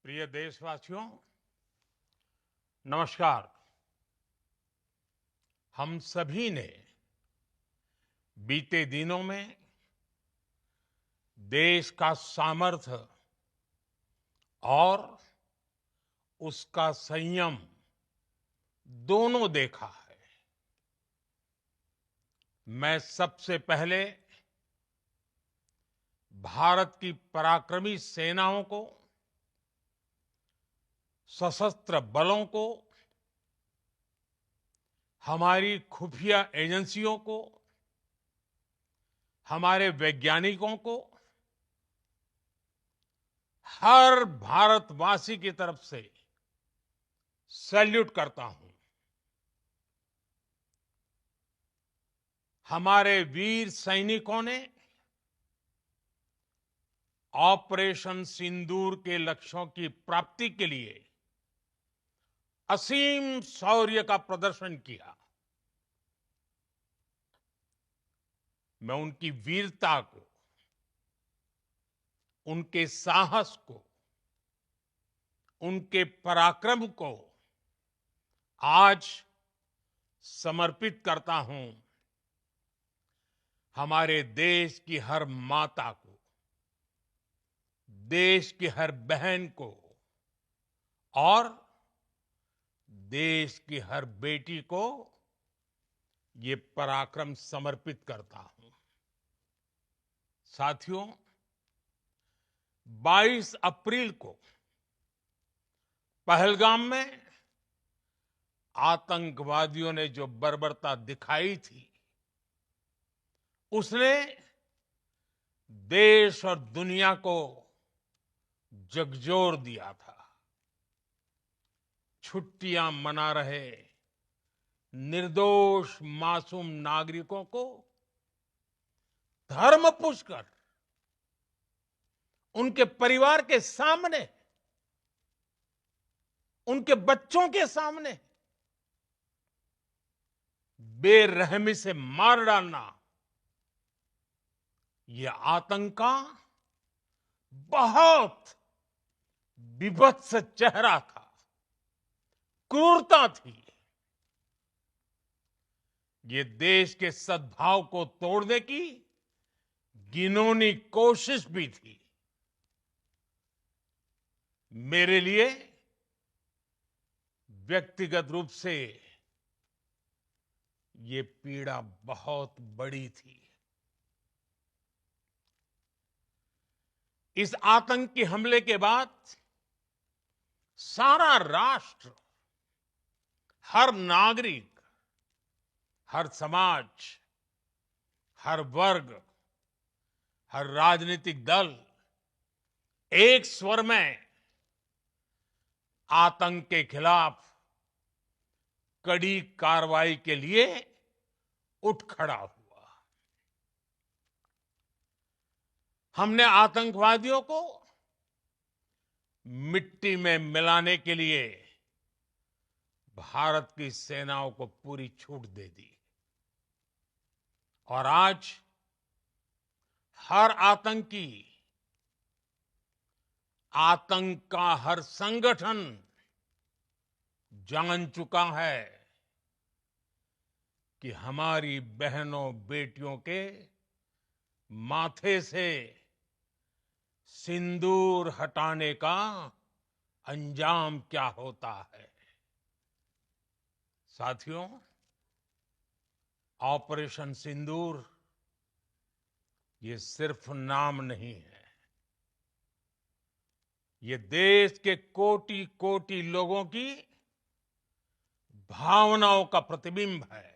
प्रिय देशवासियों, नमस्कार। हम सभी ने बीते दिनों में देश का सामर्थ्य और उसका संयम दोनों देखा है। मैं सबसे पहले भारत की पराक्रमी सेनाओं को, सशस्त्र बलों को, हमारी खुफिया एजेंसियों को, हमारे वैज्ञानिकों को, हर भारतवासी की तरफ से सैल्यूट करता हूं। हमारे वीर सैनिकों ने ऑपरेशन सिंदूर के लक्ष्यों की प्राप्ति के लिए असीम शौर्य का प्रदर्शन किया। मैं उनकी वीरता को, उनके साहस को, उनके पराक्रम को आज समर्पित करता हूं हमारे देश की हर माता को, देश की हर बहन को और देश की हर बेटी को ये पराक्रम समर्पित करता हूं। साथियों, 22 अप्रैल को पहलगाम में आतंकवादियों ने जो बर्बरता दिखाई थी, उसने देश और दुनिया को झकझोर दिया था। छुट्टियां मना रहे निर्दोष मासूम नागरिकों को धर्म पूछकर उनके परिवार के सामने, उनके बच्चों के सामने बेरहमी से मार डालना, यह आतंक का बहुत बीभत्स चेहरा था, क्रूरता थी। ये देश के सद्भाव को तोड़ने की घिनौनी कोशिश भी थी। मेरे लिए व्यक्तिगत रूप से ये पीड़ा बहुत बड़ी थी। इस आतंकी हमले के बाद सारा राष्ट्र, हर नागरिक, हर समाज, हर वर्ग, हर राजनीतिक दल एक स्वर में आतंक के खिलाफ कड़ी कार्रवाई के लिए उठ खड़ा हुआ। हमने आतंकवादियों को मिट्टी में मिलाने के लिए भारत की सेनाओं को पूरी छूट दे दी और आज हर आतंकी, आतंक का हर संगठन जान चुका है कि हमारी बहनों बेटियों के माथे से सिंदूर हटाने का अंजाम क्या होता है। साथियों, ऑपरेशन सिंदूर ये सिर्फ नाम नहीं है, ये देश के कोटि कोटि लोगों की भावनाओं का प्रतिबिंब है।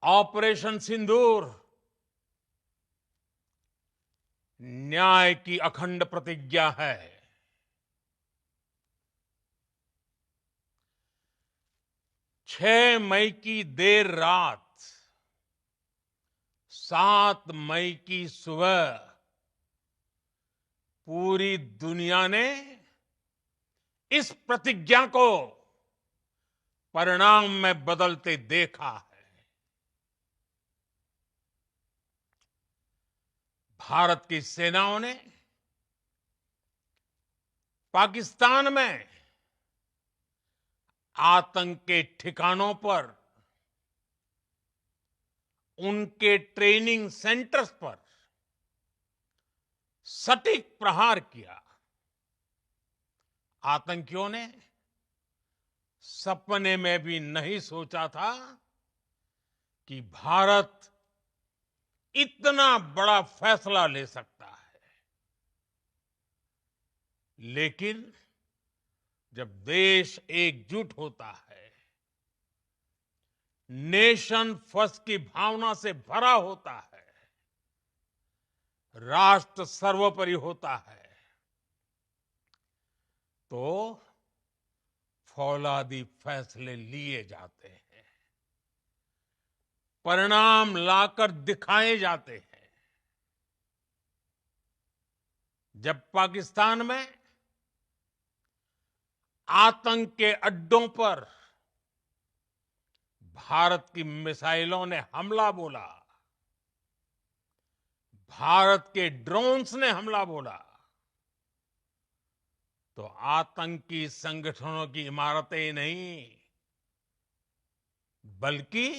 ऑपरेशन सिंदूर न्याय की अखंड प्रतिज्ञा है। 6 मई की देर रात, 7 मई की सुबह पूरी दुनिया ने इस प्रतिज्ञा को परिणाम में बदलते देखा है। भारत की सेनाओं ने पाकिस्तान में आतंक के ठिकानों पर, उनके ट्रेनिंग सेंटर्स पर सटीक प्रहार किया। आतंकियों ने सपने में भी नहीं सोचा था कि भारत इतना बड़ा फैसला ले सकता है। लेकिन जब देश एकजुट होता है, नेशन फर्स्ट की भावना से भरा होता है, राष्ट्र सर्वोपरि होता है, तो फौलादी फैसले लिए जाते हैं, परिणाम लाकर दिखाए जाते हैं। जब पाकिस्तान में आतंक के अड्डों पर भारत की मिसाइलों ने हमला बोला, भारत के ड्रोन्स ने हमला बोला, तो आतंकी संगठनों की इमारतें नहीं, बल्कि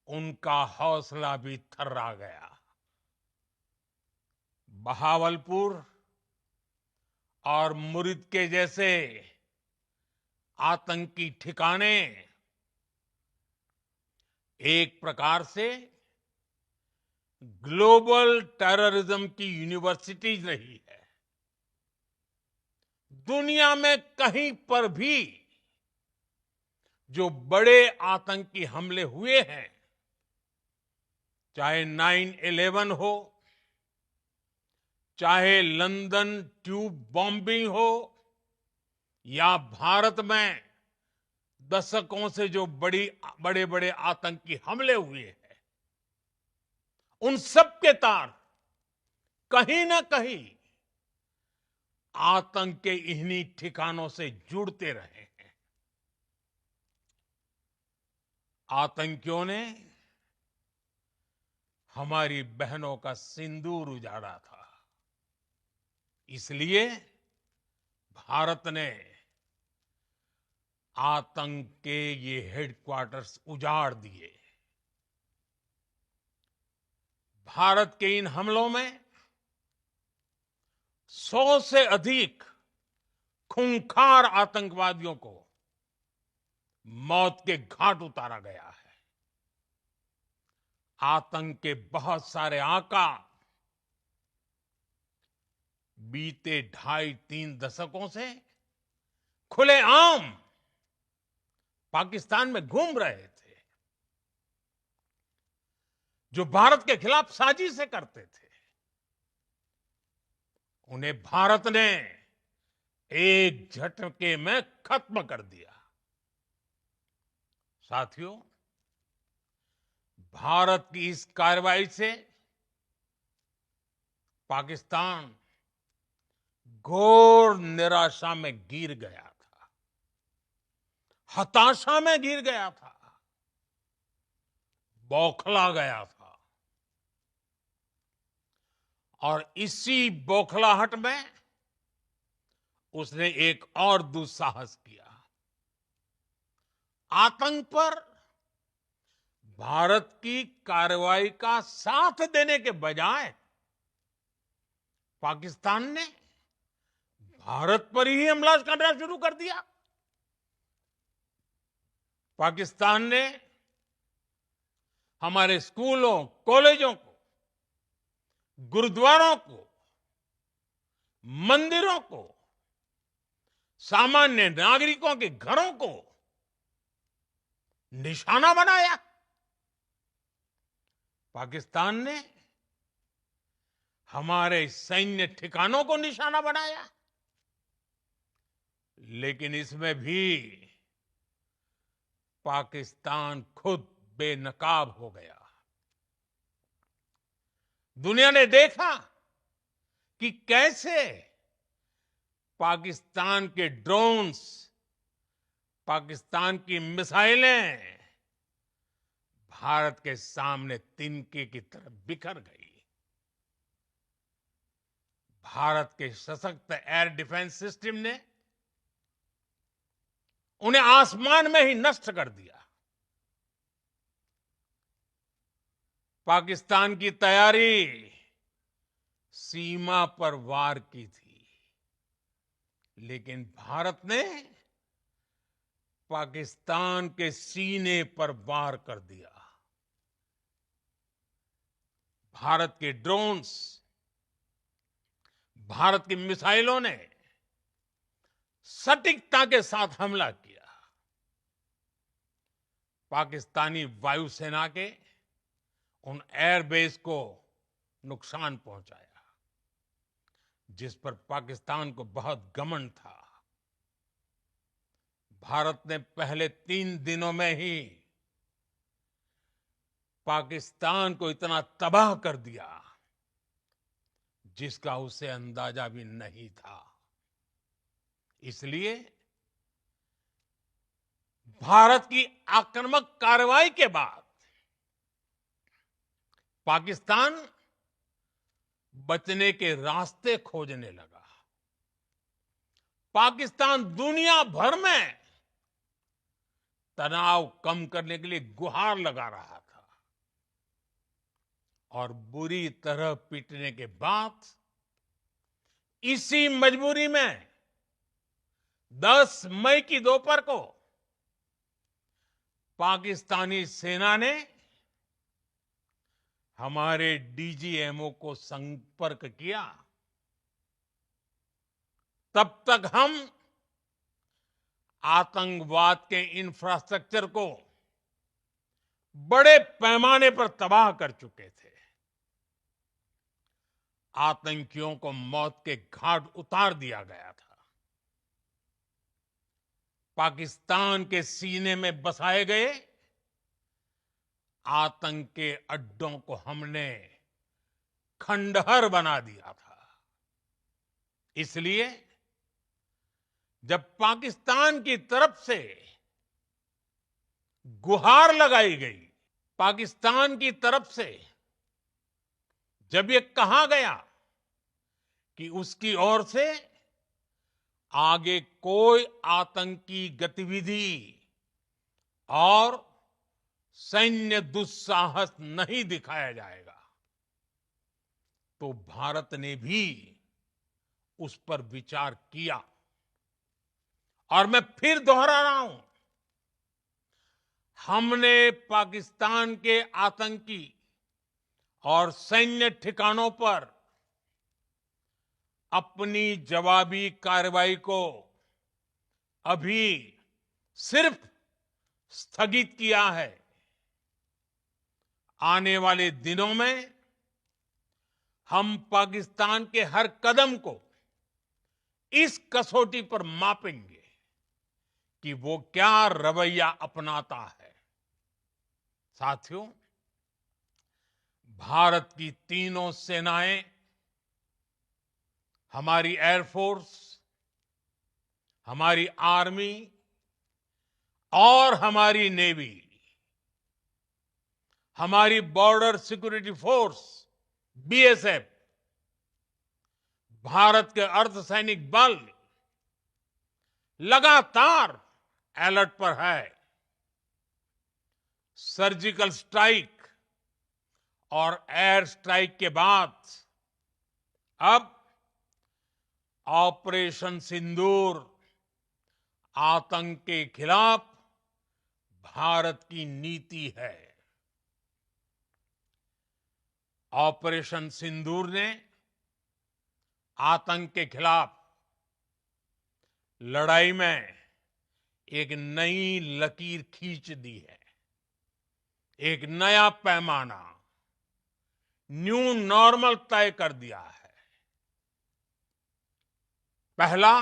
उनका हौसला भी थर्रा गया। बहावलपुर और मुरिद के जैसे आतंकी ठिकाने एक प्रकार से ग्लोबल टेररिज्म की यूनिवर्सिटीज रही है। दुनिया में कहीं पर भी जो बड़े आतंकी हमले हुए हैं, चाहे 9/11 हो, चाहे लंदन ट्यूब बॉम्बिंग हो, या भारत में दशकों से जो बड़े बड़े आतंकी हमले हुए हैं, उन सब के तार कहीं ना कहीं आतंक के इन्हीं ठिकानों से जुड़ते रहे हैं। आतंकियों ने हमारी बहनों का सिंदूर उजाड़ा था, इसलिए भारत ने आतंक के ये हेडक्वार्टर्स उजाड़ दिए। भारत के इन हमलों में 100 से अधिक खूंखार आतंकवादियों को मौत के घाट उतारा गया है। आतंक के बहुत सारे आका बीते 2.5-3 दशकों से खुलेआम पाकिस्तान में घूम रहे थे, जो भारत के खिलाफ साजिशें करते थे। उन्हें भारत ने एक झटके में खत्म कर दिया। साथियों, भारत की इस कार्रवाई से पाकिस्तान घोर निराशा में गिर गया था, हताशा में गिर गया था, बौखला गया था। और इसी बौखलाहट में उसने एक और दुस्साहस किया। आतंक पर भारत की कार्रवाई का साथ देने के बजाय पाकिस्तान ने भारत पर ही हमला करना शुरू कर दिया। पाकिस्तान ने हमारे स्कूलों, कॉलेजों को, गुरुद्वारों को, मंदिरों को, सामान्य नागरिकों के घरों को निशाना बनाया। पाकिस्तान ने हमारे सैन्य ठिकानों को निशाना बनाया। लेकिन इसमें भी पाकिस्तान खुद बेनकाब हो गया। दुनिया ने देखा कि कैसे पाकिस्तान के ड्रोन्स, पाकिस्तान की मिसाइलें भारत के सामने तिनके की तरह बिखर गई। भारत के सशक्त एयर डिफेंस सिस्टम ने उन्हें आसमान में ही नष्ट कर दिया। पाकिस्तान की तैयारी सीमा पर वार की थी, लेकिन भारत ने पाकिस्तान के सीने पर वार कर दिया। भारत के ड्रोन्स, भारत की मिसाइलों ने सटीकता के साथ हमला किया। पाकिस्तानी वायुसेना के उन एयरबेस को नुकसान पहुंचाया, जिस पर पाकिस्तान को बहुत घमंड था। भारत ने पहले 3 दिनों में ही पाकिस्तान को इतना तबाह कर दिया जिसका उसे अंदाजा भी नहीं था। इसलिए भारत की आक्रामक कार्रवाई के बाद पाकिस्तान बचने के रास्ते खोजने लगा। पाकिस्तान दुनिया भर में तनाव कम करने के लिए गुहार लगा रहा था, और बुरी तरह पीटने के बाद इसी मजबूरी में 10 मई की दोपहर को पाकिस्तानी सेना ने हमारे डीजीएमओ को संपर्क किया। तब तक हम आतंकवाद के इंफ्रास्ट्रक्चर को बड़े पैमाने पर तबाह कर चुके थे। आतंकियों को मौत के घाट उतार दिया गया था। पाकिस्तान के सीने में बसाए गए आतंक के अड्डों को हमने खंडहर बना दिया था। इसलिए जब पाकिस्तान की तरफ से गुहार लगाई गई, पाकिस्तान की तरफ से जब ये कहा गया कि उसकी ओर से आगे कोई आतंकी गतिविधि और सैन्य दुस्साहस नहीं दिखाया जाएगा, तो भारत ने भी उस पर विचार किया। और मैं फिर दोहरा रहा हूं, हमने पाकिस्तान के आतंकी और सैन्य ठिकानों पर अपनी जवाबी कार्रवाई को अभी सिर्फ स्थगित किया है। आने वाले दिनों में हम पाकिस्तान के हर कदम को इस कसौटी पर मापेंगे कि वो क्या रवैया अपनाता है। साथियों, भारत की तीनों सेनाएं, हमारी एयरफोर्स, हमारी आर्मी और हमारी नेवी, हमारी border security force BSF, Bharat के अर्धसैनिक बल लगातार अलर्ट पर है। सर्जिकल स्ट्राइक और एयर स्ट्राइक के बाद अब ऑपरेशन सिंदूर आतंक के खिलाफ भारत की नीति है। ऑपरेशन सिंदूर ने आतंक के खिलाफ लड़ाई में एक नई लकीर खींच दी है, एक नया पैमाना, न्यू नॉर्मल तय कर दिया है। पहला,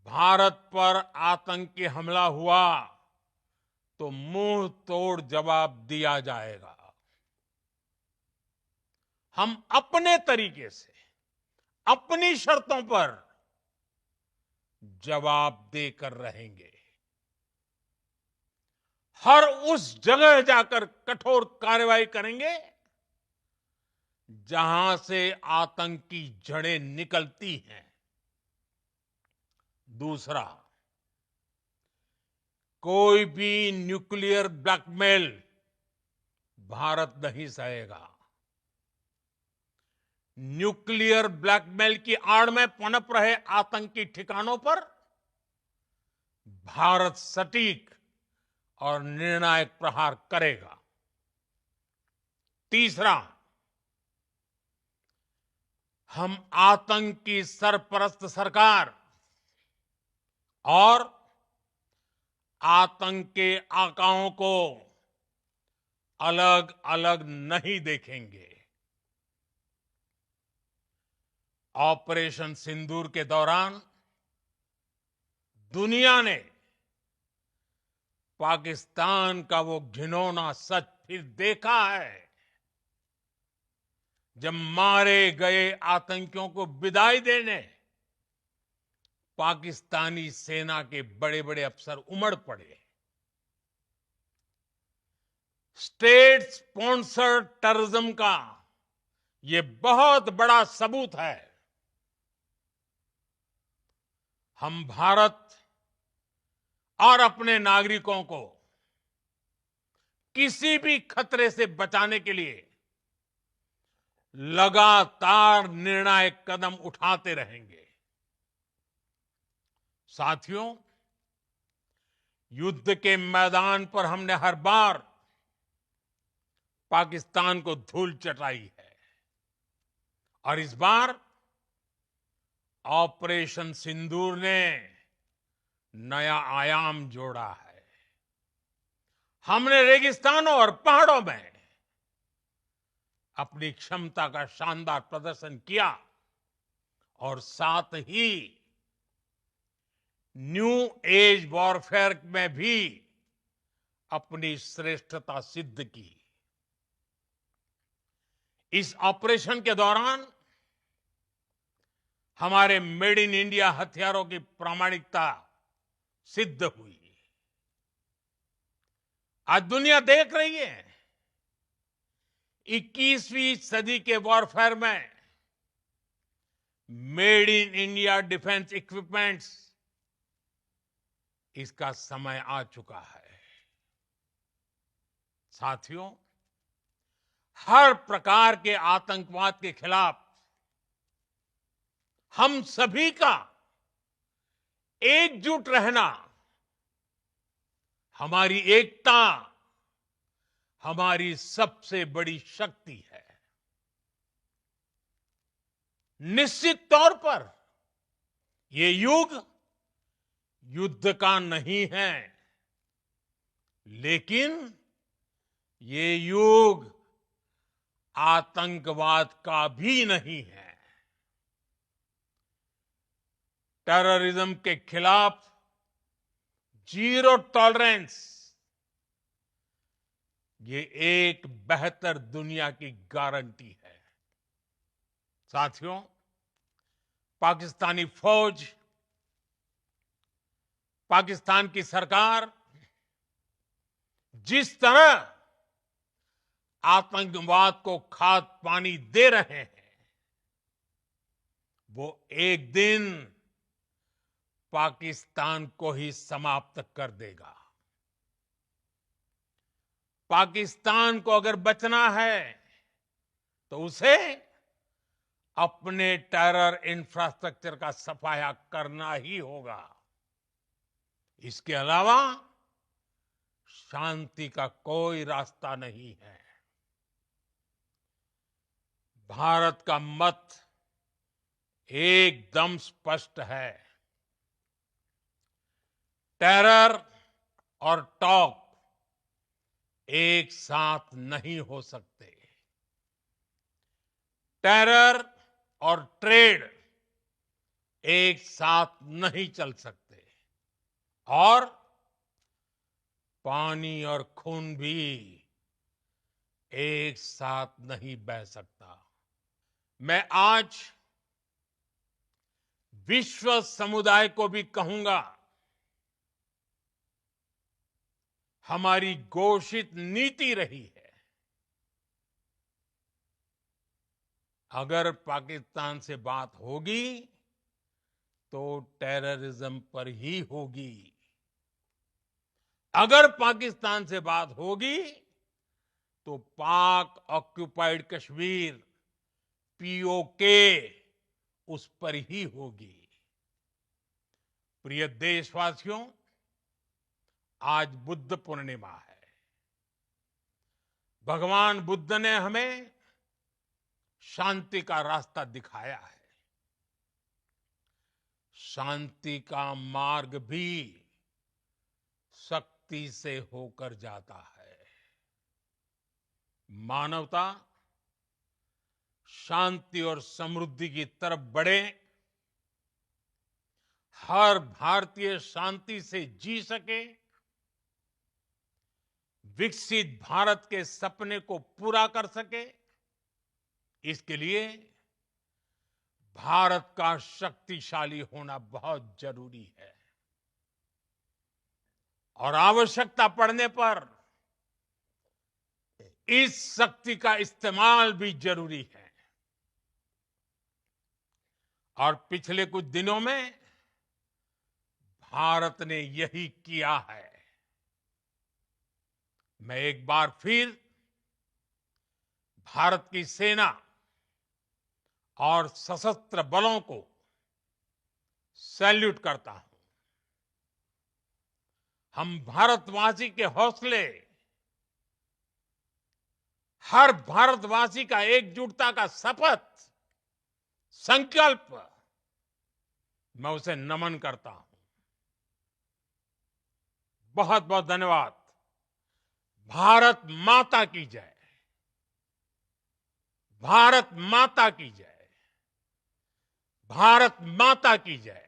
भारत पर आतंकी हमला हुआ तो मुंह तोड़ जवाब दिया जाएगा। हम अपने तरीके से, अपनी शर्तों पर जवाब देकर रहेंगे। हर उस जगह जाकर कठोर कार्रवाई करेंगे जहां से आतंक की जड़ें निकलती हैं। दूसरा, कोई भी न्यूक्लियर ब्लैकमेल भारत नहीं सहेगा। न्यूक्लियर ब्लैकमेल की आड़ में पनप रहे आतंकी ठिकानों पर भारत सटीक और निर्णायक प्रहार करेगा। तीसरा, हम आतंक की सरपरस्त सरकार और आतंक के आकाओं को अलग अलग नहीं देखेंगे। ऑपरेशन सिंदूर के दौरान दुनिया ने पाकिस्तान का वो घिनौना सच फिर देखा है, जब मारे गए आतंकियों को विदाई देने पाकिस्तानी सेना के बड़े बड़े अफसर उमड़ पड़े। स्टेट स्पॉन्सर्ड टेररिज्म का ये बहुत बड़ा सबूत है। हम भारत और अपने नागरिकों को किसी भी खतरे से बचाने के लिए लगातार निर्णायक कदम उठाते रहेंगे। साथियों, युद्ध के मैदान पर हमने हर बार पाकिस्तान को धूल चटाई है और इस बार ऑपरेशन सिंदूर ने नया आयाम जोड़ा है। हमने रेगिस्तानों और पहाड़ों में अपनी क्षमता का शानदार प्रदर्शन किया और साथ ही न्यू एज वॉरफेयर में भी अपनी श्रेष्ठता सिद्ध की। इस ऑपरेशन के दौरान हमारे मेड इन इंडिया हथियारों की प्रामाणिकता सिद्ध हुई। आज दुनिया देख रही है 21वीं सदी के वॉरफेयर में made in India defence equipments, इसका समय आ चुका है। साथियों, हर प्रकार के आतंकवाद के खिलाफ हम सभी का एकजुट रहना हमारी एकता, हमारी सबसे बड़ी शक्ति है। निश्चित तौर पर ये युग युद्ध का नहीं है, लेकिन ये युग आतंकवाद का भी नहीं है। टेररिज्म के खिलाफ जीरो टॉलरेंस, ये एक बेहतर दुनिया की गारंटी है। साथियों, पाकिस्तानी फौज, पाकिस्तान की सरकार जिस तरह आतंकवाद को खाद पानी दे रहे हैं, वो एक दिन पाकिस्तान को ही समाप्त कर देगा। पाकिस्तान को अगर बचना है तो उसे अपने टेरर इंफ्रास्ट्रक्चर का सफाया करना ही होगा। इसके अलावा शांति का कोई रास्ता नहीं है। भारत का मत एकदम स्पष्ट है। टेरर और टॉक एक साथ नहीं हो सकते। टेरर और ट्रेड एक साथ नहीं चल सकते और पानी और खून भी एक साथ नहीं बह सकता। मैं आज विश्व समुदाय को भी कहूंगा, हमारी घोषित नीति रही है अगर पाकिस्तान से बात होगी तो टेररिज्म पर ही होगी। अगर पाकिस्तान से बात होगी तो पाक ऑक्युपाइड कश्मीर पीओके उस पर ही होगी। प्रिय देशवासियों, आज बुद्ध पूर्णिमा है। भगवान बुद्ध ने हमें शांति का रास्ता दिखाया है। शांति का मार्ग भी शक्ति से होकर जाता है। मानवता शांति और समृद्धि की तरफ बढ़े, हर भारतीय शांति से जी सके, विकसित भारत के सपने को पूरा कर सके, इसके लिए भारत का शक्तिशाली होना बहुत जरूरी है। और आवश्यकता पड़ने पर इस शक्ति का इस्तेमाल भी जरूरी है। और पिछले कुछ दिनों में भारत ने यही किया है। मैं एक बार फिर भारत की सेना और सशस्त्र बलों को सैल्यूट करता हूं। हम भारतवासी के हौसले, हर भारतवासी का एकजुटता का शपथ, संकल्प, मैं उसे नमन करता हूं। बहुत बहुत धन्यवाद। भारत माता की जय। भारत माता की जय। भारत माता की जय।